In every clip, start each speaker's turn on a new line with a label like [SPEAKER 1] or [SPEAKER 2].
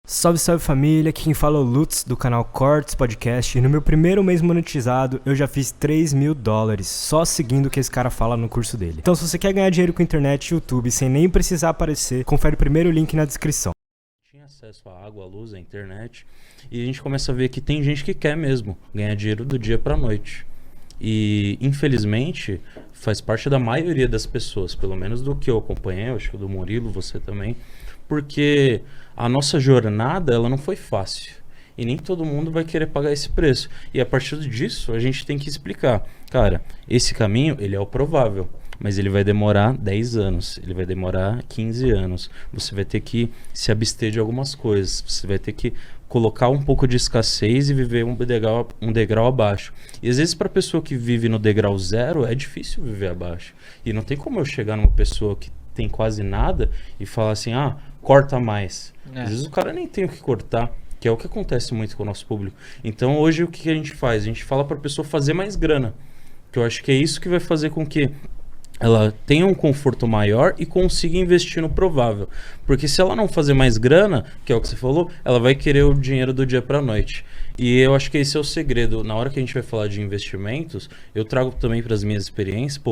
[SPEAKER 1] Salve, salve família, aqui quem fala é o Lutz do canal Cortes Podcast e no meu primeiro mês monetizado eu já fiz $3.000 só seguindo o que esse cara fala no curso dele. Então se você quer ganhar dinheiro com internet e YouTube sem nem precisar aparecer, confere o primeiro link na descrição.
[SPEAKER 2] Tinha acesso à água, à luz, à internet e a gente começa a ver que tem gente que quer mesmo ganhar dinheiro do dia pra noite. E infelizmente faz parte da maioria das pessoas, pelo menos do que eu acompanhei, eu acho que do Murilo, você também, porque a nossa jornada ela não foi fácil e nem todo mundo vai querer pagar esse preço. E a partir disso a gente tem que explicar, cara, esse caminho ele é o provável, mas ele vai demorar 10 anos, ele vai demorar 15 anos. Você vai ter que se abster de algumas coisas, você vai ter que colocar um pouco de escassez e viver um degrau abaixo. E às vezes para a pessoa que vive no degrau zero é difícil viver abaixo. E não tem como eu chegar numa pessoa que tem quase nada e falar assim, corta mais. Às vezes o cara nem tem o que cortar, que é o que acontece muito com o nosso público. Então hoje o que a gente faz? A gente fala para a pessoa fazer mais grana, que eu acho que é isso que vai fazer com que ela tenha um conforto maior e consiga investir no provável. Porque se ela não fazer mais grana, que é o que você falou, ela vai querer o dinheiro do dia para noite. E eu acho que esse é o segredo. Na hora que a gente vai falar de investimentos, eu trago também para as minhas experiências,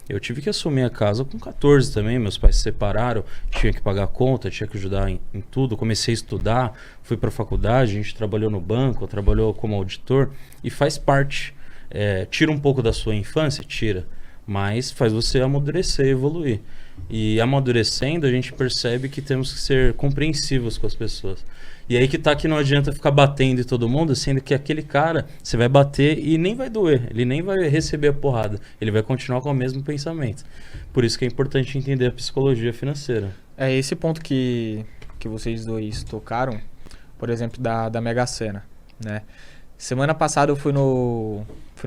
[SPEAKER 2] eu tive que assumir a casa com 14 também, meus pais se separaram, tinha que pagar a conta, tinha que ajudar em tudo, comecei a estudar, fui para a faculdade, a gente trabalhou no banco, trabalhou como auditor e faz parte. Tira um pouco da sua infância? Tira. Mas faz você amadurecer e evoluir. E amadurecendo, a gente percebe que temos que ser compreensivos com as pessoas. E aí que não adianta ficar batendo em todo mundo, sendo que aquele cara, você vai bater e nem vai doer, ele nem vai receber a porrada, ele vai continuar com o mesmo pensamento. Por isso que é importante entender a psicologia financeira.
[SPEAKER 3] É esse ponto que vocês dois tocaram, por exemplo, da Mega Sena, né? Semana passada eu fui no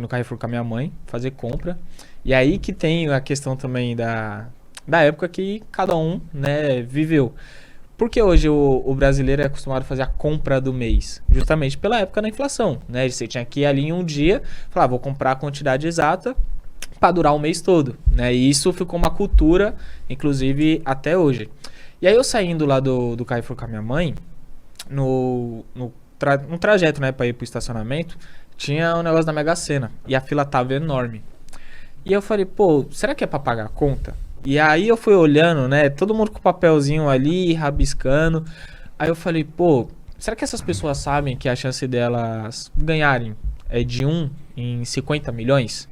[SPEAKER 3] Carrefour com a minha mãe fazer compra. E aí que tem a questão também da época que cada um, né, viveu. Porque hoje o brasileiro é acostumado a fazer a compra do mês, justamente pela época da inflação, né? Você tinha que ir ali em um dia, falar, vou comprar a quantidade exata para durar o mês todo, né? E isso ficou uma cultura, inclusive, até hoje. E aí eu saindo lá do Carrefour com a minha mãe, no trajeto, né, para ir pro estacionamento, tinha um negócio da Mega Sena e a fila tava enorme. E eu falei, será que é pra pagar a conta? E aí eu fui olhando, né, todo mundo com o papelzinho ali, rabiscando. Aí eu falei, será que essas pessoas sabem que a chance delas ganharem é de 1 em 50 milhões?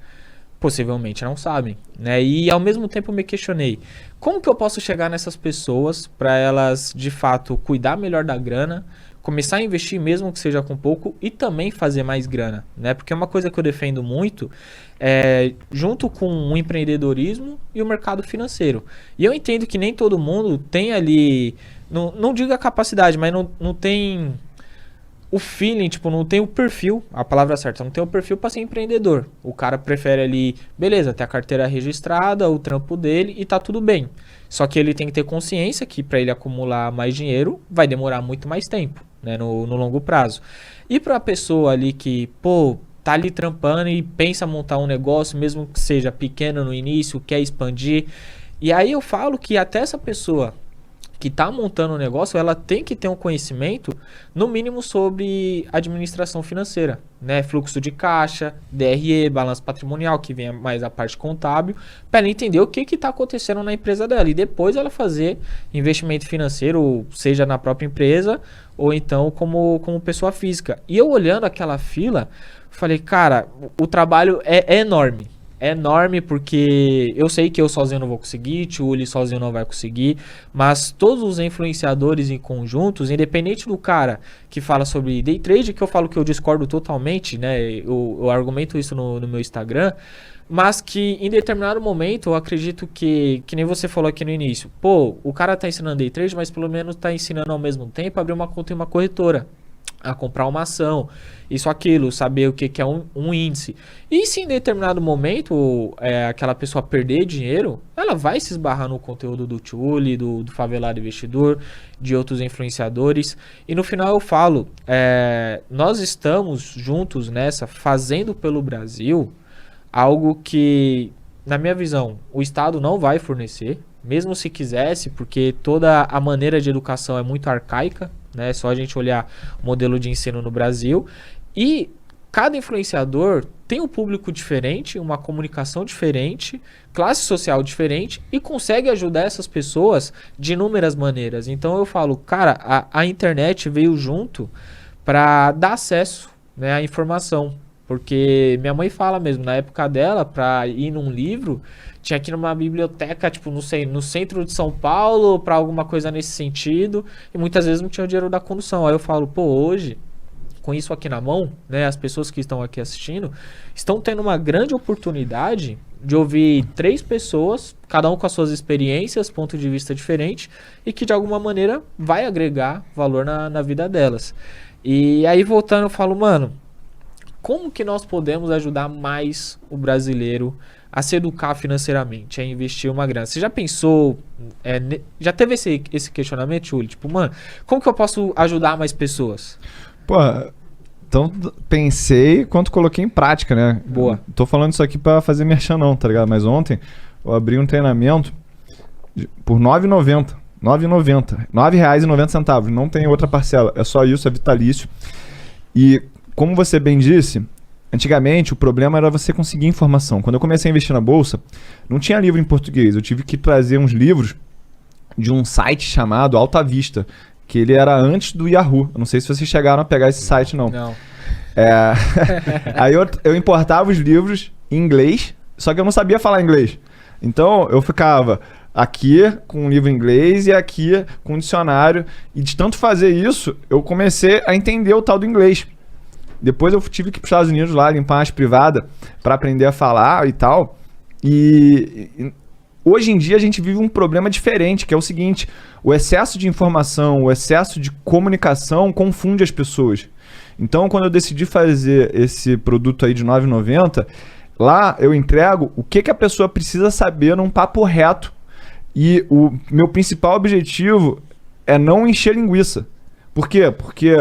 [SPEAKER 3] Possivelmente não sabem, né? E ao mesmo tempo eu me questionei, como que eu posso chegar nessas pessoas para elas, de fato, cuidar melhor da grana, começar a investir mesmo que seja com pouco e também fazer mais grana, né? Porque uma coisa que eu defendo muito é junto com o empreendedorismo e o mercado financeiro. E eu entendo que nem todo mundo tem ali, não digo a capacidade, mas não tem o feeling, não tem o perfil, a palavra certa, não tem o perfil para ser empreendedor. O cara prefere ali, beleza, ter a carteira registrada, o trampo dele e tá tudo bem. Só que ele tem que ter consciência que para ele acumular mais dinheiro vai demorar muito mais tempo, né, no longo prazo. E para a pessoa ali que, tá ali trampando e pensa montar um negócio, mesmo que seja pequeno no início, quer expandir. E aí eu falo que até essa pessoa que está montando um negócio, ela tem que ter um conhecimento, no mínimo, sobre administração financeira, né? Fluxo de caixa, DRE, balanço patrimonial, que vem mais a parte contábil, para ela entender o que está acontecendo na empresa dela. E depois ela fazer investimento financeiro, seja na própria empresa, ou então como pessoa física. E eu olhando aquela fila, falei, cara, o trabalho é enorme. É enorme porque eu sei que eu sozinho não vou conseguir, Tchuli sozinho não vai conseguir, mas todos os influenciadores em conjuntos, independente do cara que fala sobre day trade, que eu falo que eu discordo totalmente, né? Eu argumento isso no meu Instagram, mas que em determinado momento eu acredito que nem você falou aqui no início, o cara tá ensinando day trade, mas pelo menos tá ensinando ao mesmo tempo a abrir uma conta em uma corretora, a comprar uma ação, isso, aquilo, saber o que é um índice. E se em determinado momento aquela pessoa perder dinheiro, ela vai se esbarrar no conteúdo do Tchuli, do Favelado Investidor, de outros influenciadores. E no final eu falo, nós estamos juntos nessa, fazendo pelo Brasil algo que, na minha visão, o Estado não vai fornecer, mesmo se quisesse, porque toda a maneira de educação é muito arcaica né? É só a gente olhar o modelo de ensino no Brasil. E cada influenciador tem um público diferente, uma comunicação diferente, classe social diferente e consegue ajudar essas pessoas de inúmeras maneiras. Então eu falo, cara, a internet veio junto para dar acesso, né, à informação. Porque minha mãe fala mesmo, na época dela, para ir num livro, tinha que ir numa biblioteca, tipo, não sei, no centro de São Paulo, para alguma coisa nesse sentido, e muitas vezes não tinha o dinheiro da condução. Aí eu falo, pô, hoje, com isso aqui na mão, né, as pessoas que estão aqui assistindo, estão tendo uma grande oportunidade de ouvir 3 pessoas, cada um com as suas experiências, ponto de vista diferente, e que de alguma maneira vai agregar valor na vida delas. E aí voltando, eu falo, mano, como que nós podemos ajudar mais o brasileiro a se educar financeiramente, a investir uma grana? Você já pensou, já teve esse questionamento, Júlio? Tipo, mano, como que eu posso ajudar mais pessoas?
[SPEAKER 4] Pô, então pensei quanto coloquei em prática, né?
[SPEAKER 3] Boa.
[SPEAKER 4] Tô falando isso aqui pra fazer merchan não, tá ligado? Mas ontem eu abri um treinamento por R$ 9,90. R$ 9,90. Não tem outra parcela. É só isso, é vitalício. E como você bem disse, antigamente o problema era você conseguir informação. Quando eu comecei a investir na bolsa, não tinha livro em português. Eu tive que trazer uns livros de um site chamado Alta Vista, que ele era antes do Yahoo. Eu não sei se vocês chegaram a pegar esse site, não.
[SPEAKER 3] Não.
[SPEAKER 4] Aí eu importava os livros em inglês, só que eu não sabia falar inglês. Então eu ficava aqui com um livro em inglês e aqui com um dicionário. E de tanto fazer isso, eu comecei a entender o tal do inglês. Depois eu tive que ir para os Estados Unidos lá, limpar as privadas para aprender a falar e tal. E hoje em dia a gente vive um problema diferente, que é o seguinte: o excesso de informação, o excesso de comunicação confunde as pessoas. Então, quando eu decidi fazer esse produto aí de R$ 9,90, lá eu entrego o que a pessoa precisa saber num papo reto. E o meu principal objetivo é não encher linguiça. Por quê? Porque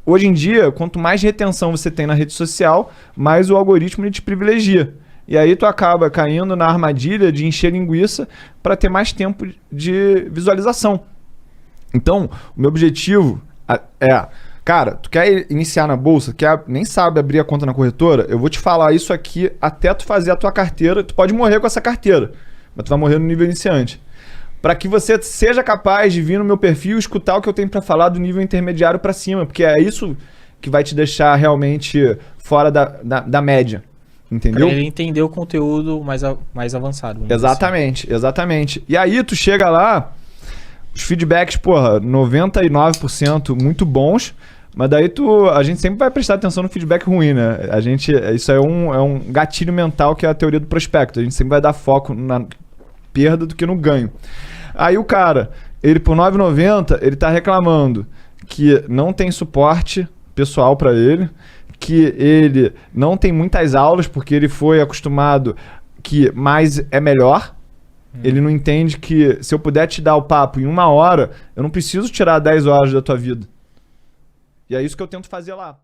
[SPEAKER 4] hoje em dia, quanto mais retenção você tem na rede social, mais o algoritmo ele te privilegia. E aí tu acaba caindo na armadilha de encher linguiça para ter mais tempo de visualização. Então, o meu objetivo cara, tu quer iniciar na bolsa, nem sabe abrir a conta na corretora? Eu vou te falar isso aqui até tu fazer a tua carteira. Tu pode morrer com essa carteira, mas tu vai morrer no nível iniciante. Para que você seja capaz de vir no meu perfil e escutar o que eu tenho para falar do nível intermediário para cima, porque é isso que vai te deixar realmente fora da média. Entendeu?
[SPEAKER 3] Pra ele entender o conteúdo mais avançado.
[SPEAKER 4] Exatamente, exatamente. E aí tu chega lá, os feedbacks, porra, 99% muito bons, mas daí a gente sempre vai prestar atenção no feedback ruim, né? Isso é um gatilho mental que é a teoria do prospecto. A gente sempre vai dar foco na perda do que no ganho. Aí o cara, ele por R$ 9,90, ele tá reclamando que não tem suporte pessoal para ele, que ele não tem muitas aulas porque ele foi acostumado que mais é melhor. Ele não entende que se eu puder te dar o papo em 1 hora, eu não preciso tirar 10 horas da tua vida. E é isso que eu tento fazer lá.